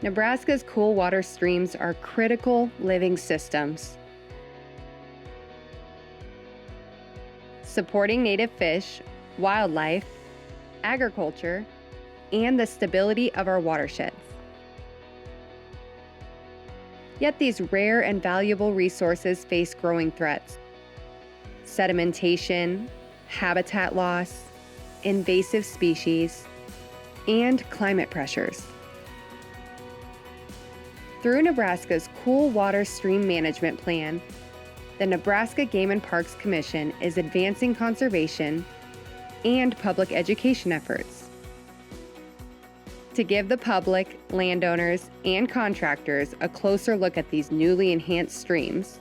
Nebraska's cool water streams are critical living systems, supporting native fish, wildlife, agriculture, and the stability of our watersheds. Yet these rare and valuable resources face growing threats: sedimentation, habitat loss, invasive species, and climate pressures. Through Nebraska's Cool Water Stream Management Plan, the Nebraska Game and Parks Commission is advancing conservation and public education efforts. To give the public, landowners, and contractors a closer look at these newly enhanced streams,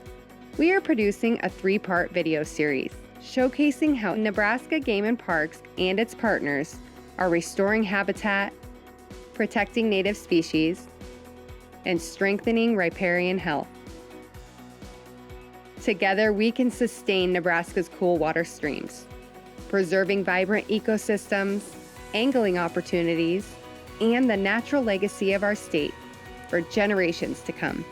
we are producing a 3-part video series showcasing how Nebraska Game and Parks and its partners are restoring habitat, protecting native species, and strengthening riparian health. Together, we can sustain Nebraska's cool water streams, preserving vibrant ecosystems, angling opportunities, and the natural legacy of our state for generations to come.